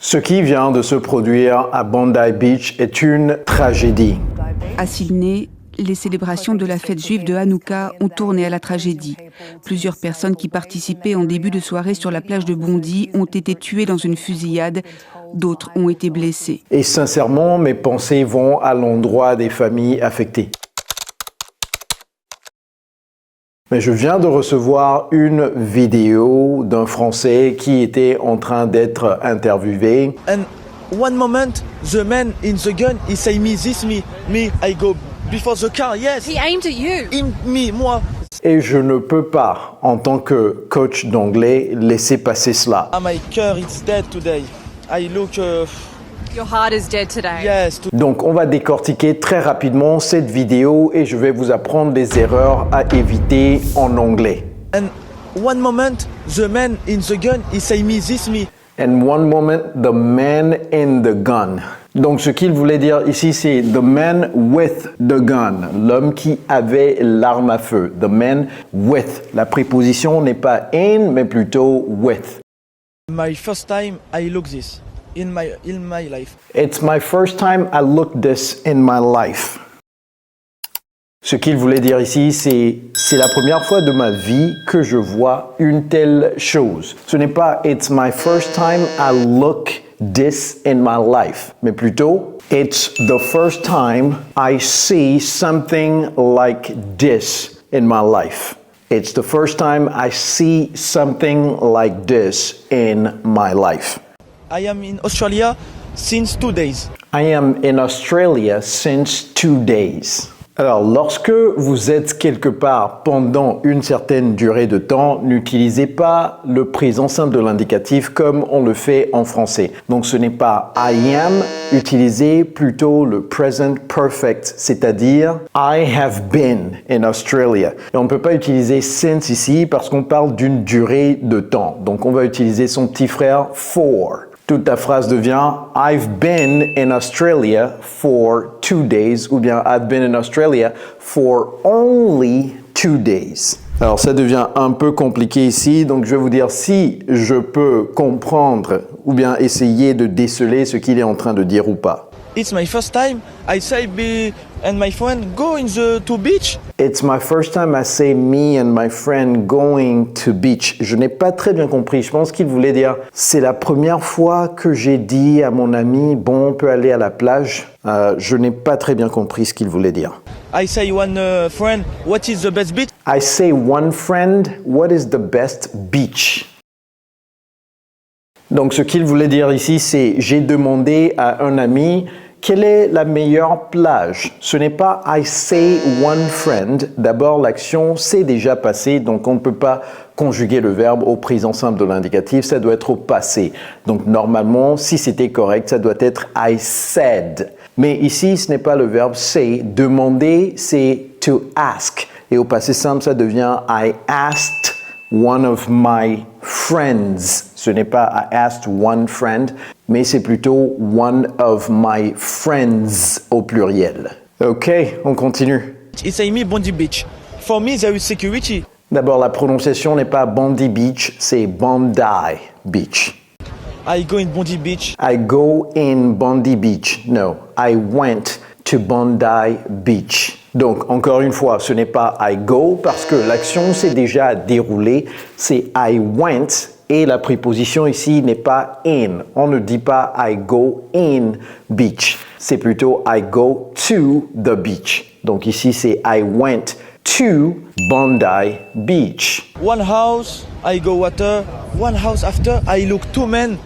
Ce qui vient de se produire à Bondi Beach est une tragédie. À Sydney, les célébrations de la fête juive de Hanouka ont tourné à la tragédie. Plusieurs personnes qui participaient en début de soirée sur la plage de Bondi ont été tuées dans une fusillade. D'autres ont été blessés. Et sincèrement, mes pensées vont à l'endroit des familles affectées. Mais je viens de recevoir une vidéo d'un Français qui était en train d'être interviewé. And one moment, the man in the gun, he say me, this me, I go before the car, yes. He aimed at you. Moi. Et je ne peux pas, en tant que coach d'anglais, laisser passer cela. My car is dead today. I look. Your heart is dead today. Yes. Donc on va décortiquer très rapidement cette vidéo et je vais vous apprendre des erreurs à éviter en anglais. And one moment, the man in the gun, he say me, this me. And one moment, the man in the gun. Donc ce qu'il voulait dire ici, c'est the man with the gun, l'homme qui avait l'arme à feu. The man with. La préposition n'est pas in, mais plutôt with. My first time I look this in my life. It's my first time I looked this in my life. Ce qu'il voulait dire ici, c'est la première fois de ma vie que je vois une telle chose. Ce n'est pas it's my first time I look this in my life, mais plutôt it's the first time I see something like this in my life. It's the first time I see something like this in my life. I am in Australia since 2 days. I am in Australia since 2 days. Alors, lorsque vous êtes quelque part pendant une certaine durée de temps, n'utilisez pas le présent simple de l'indicatif comme on le fait en français. Donc, ce n'est pas I am, utilisez plutôt le present perfect, c'est-à-dire I have been in Australia. Et on ne peut pas utiliser since ici parce qu'on parle d'une durée de temps. Donc, on va utiliser son petit frère for. Toute ta phrase devient I've been in Australia for 2 days ou bien I've been in Australia for only 2 days. Alors ça devient un peu compliqué ici, donc je vais vous dire si je peux comprendre ou bien essayer de déceler ce qu'il est en train de dire ou pas. It's my first time I say me and my friend go in the to beach. It's my first time I say me and my friend going to beach. Je n'ai pas très bien compris. Je pense qu'il voulait dire c'est la première fois que j'ai dit à mon ami bon on peut aller à la plage. Je n'ai pas très bien compris ce qu'il voulait dire. I say one friend, what is the best beach? I say one friend, what is the best beach? Donc ce qu'il voulait dire ici c'est j'ai demandé à un ami quelle est la meilleure plage? Ce n'est pas I say one friend. D'abord, l'action s'est déjà passée, donc on ne peut pas conjuguer le verbe au présent simple de l'indicatif, ça doit être au passé. Donc normalement, si c'était correct, ça doit être I said. Mais ici, ce n'est pas le verbe say. Demander, c'est to ask. Et au passé simple, ça devient I asked one of my friends. Ce n'est pas I asked one friend, mais c'est plutôt one of my friends au pluriel. Ok, on continue. He say me Bondi Beach. For me there is security. D'abord, la prononciation n'est pas Bondi Beach, c'est Bondi Beach. I go in Bondi Beach. I go in Bondi Beach. No, I went to Bondi Beach. Donc, encore une fois, ce n'est pas I go parce que l'action s'est déjà déroulée, c'est I went et la préposition ici n'est pas in. On ne dit pas I go in beach, c'est plutôt I go to the beach. Donc ici, c'est I went to Bondi Beach. One house, I go water. One house after, I look two men,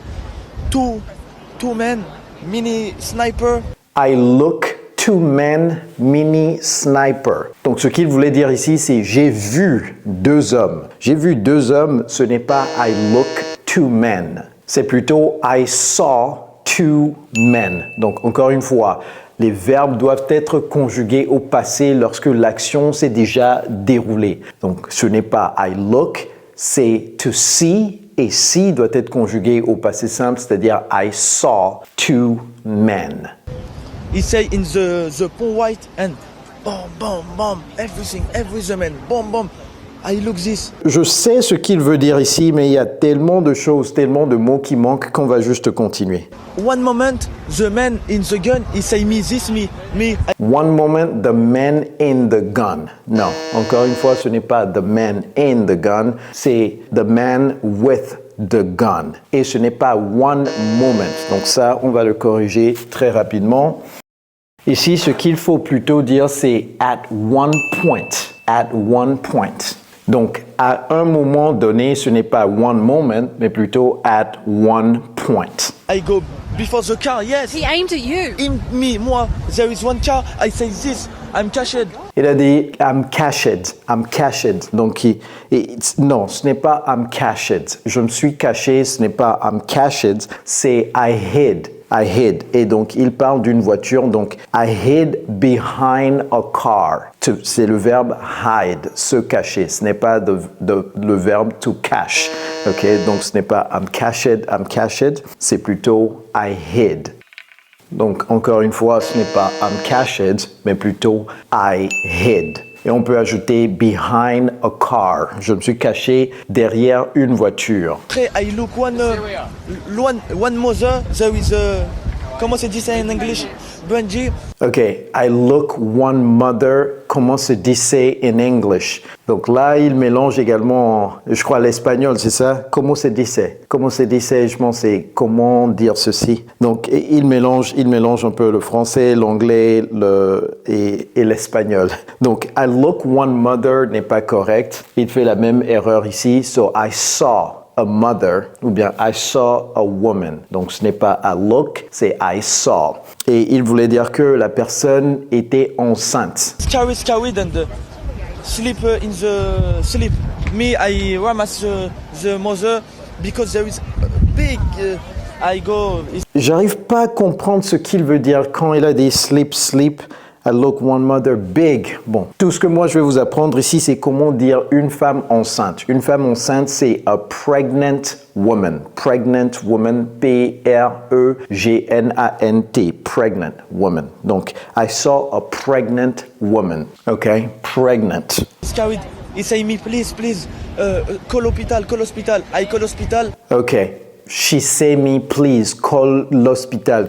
mini sniper. I look two men mini sniper. Donc ce qu'il voulait dire ici, c'est j'ai vu 2 hommes. J'ai vu 2 hommes, ce n'est pas I look two men. C'est plutôt I saw 2 men. Donc encore une fois, les verbes doivent être conjugués au passé lorsque l'action s'est déjà déroulée. Donc ce n'est pas I look, c'est to see. Et see doit être conjugué au passé simple, c'est-à-dire I saw 2 men. He say in the pond white and bomb, everything, every man, bomb. I look this. Je sais ce qu'il veut dire ici, mais il y a tellement de choses, tellement de mots qui manquent qu'on va juste continuer. One moment, the man in the gun, he say me this, me. One moment, the man in the gun. Non, encore une fois, ce n'est pas the man in the gun, c'est the man with the gun. Et ce n'est pas one moment. Donc ça, on va le corriger très rapidement. Ici, ce qu'il faut plutôt dire, c'est at one point. At one point. Donc, à un moment donné, ce n'est pas one moment, mais plutôt at one point. I go before the car, yes. He aimed at you. Me, moi, there is one car, I say this, I'm cashed. Il a dit I'm cached, I'm cached. Donc, non, ce n'est pas I'm cached. Je me suis caché, ce n'est pas I'm cached, c'est I hid. I hid. Et donc, il parle d'une voiture. Donc, I hid behind a car. C'est le verbe hide, se cacher. Ce n'est pas le verbe to cache. OK? Donc, ce n'est pas I'm cached. C'est plutôt I hid. Donc, encore une fois, ce n'est pas I'm cached, mais plutôt I hid. Et on peut ajouter behind a car. Je me suis caché derrière une voiture. Après, I look one mother, there is a, comment se dit ça en anglais? Bungie. OK, I look one mother. Comment se dit ça en English? Donc là, il mélange également, je crois, l'espagnol, c'est ça? Comment se dit ça? Comment se dit ça? Je pense c'est comment dire ceci. Donc il mélange un peu le français, l'anglais et l'espagnol. Donc I look one mother n'est pas correct. Il fait la même erreur ici. So I saw a mother ou bien I saw a woman. Donc ce n'est pas I look, c'est I saw. Et il voulait dire que la personne était enceinte. Carried and sleep in the sleep. Me, I ramass the mother because there is a big. I go. J'arrive pas à comprendre ce qu'il veut dire quand il a dit sleep. I look one mother big. Bon, tout ce que moi je vais vous apprendre ici, c'est comment dire une femme enceinte. Une femme enceinte, c'est a pregnant woman. Pregnant woman, P-R-E-G-N-A-N-T. Pregnant woman. Donc, I saw a pregnant woman. OK? Pregnant. Carried. He say me, please, call hospital. I call hospital. OK. She say me, please call l'hospital.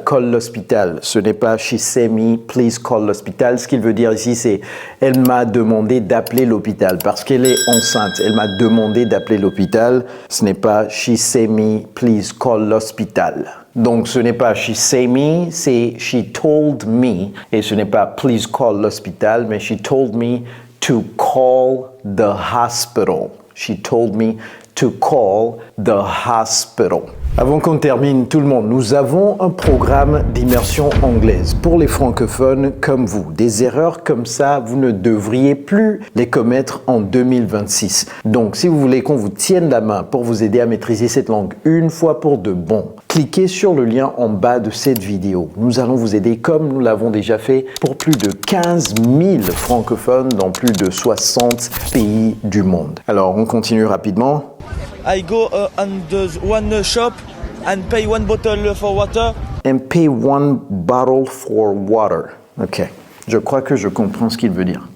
Ce n'est pas she say me, please call l'hospital. Ce qu'il veut dire ici, c'est elle m'a demandé d'appeler l'hôpital parce qu'elle est enceinte. Elle m'a demandé d'appeler l'hôpital. Ce n'est pas she say me, please call l'hospital. Donc ce n'est pas she say me, c'est she told me. Et ce n'est pas please call l'hospital, mais she told me to call the hospital. She told me to call the hospital. Avant qu'on termine, tout le monde, nous avons un programme d'immersion anglaise pour les francophones comme vous. Des erreurs comme ça, vous ne devriez plus les commettre en 2026. Donc, si vous voulez qu'on vous tienne la main pour vous aider à maîtriser cette langue une fois pour de bon, cliquez sur le lien en bas de cette vidéo. Nous allons vous aider comme nous l'avons déjà fait pour plus de 15 000 francophones dans plus de 60 pays du monde. Alors, on continue rapidement. I go on the one shop and pay one bottle for water. And pay one bottle for water. OK. Je crois que je comprends ce qu'il veut dire.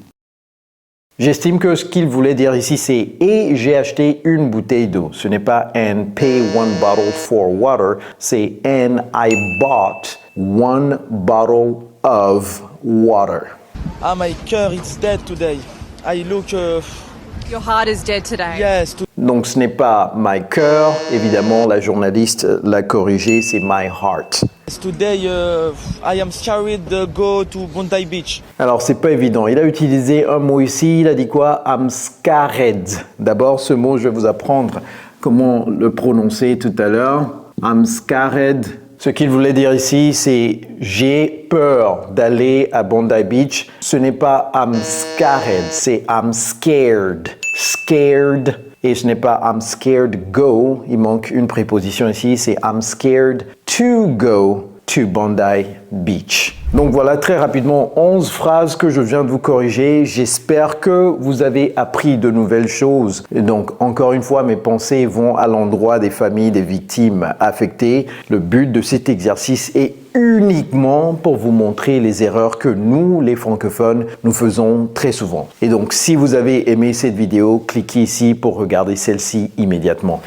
J'estime que ce qu'il voulait dire ici, c'est « et j'ai acheté une bouteille d'eau ». Ce n'est pas « and pay one bottle for water », c'est « and I bought one bottle of water ». Ah, my cœur is dead today. I look. Your heart is dead today. Yes. Donc ce n'est pas « my cœur », évidemment, la journaliste l'a corrigé, c'est « my heart ». Today, I am scared to go to Bondi Beach. Alors, c'est pas évident. Il a utilisé un mot ici. Il a dit quoi? I'm scared. D'abord, ce mot, je vais vous apprendre comment le prononcer tout à l'heure. I'm scared. Ce qu'il voulait dire ici, c'est j'ai peur d'aller à Bondi Beach. Ce n'est pas I'm scared, c'est I'm scared. Scared. Et ce n'est pas I'm scared go. Il manque une préposition ici, c'est I'm scared to go to Bondi Beach. Donc voilà très rapidement 11 phrases que je viens de vous corriger. J'espère que vous avez appris de nouvelles choses. Et donc encore une fois, mes pensées vont à l'endroit des familles des victimes affectées. Le but de cet exercice est uniquement pour vous montrer les erreurs que nous, les francophones, nous faisons très souvent. Et donc si vous avez aimé cette vidéo, cliquez ici pour regarder celle-ci immédiatement.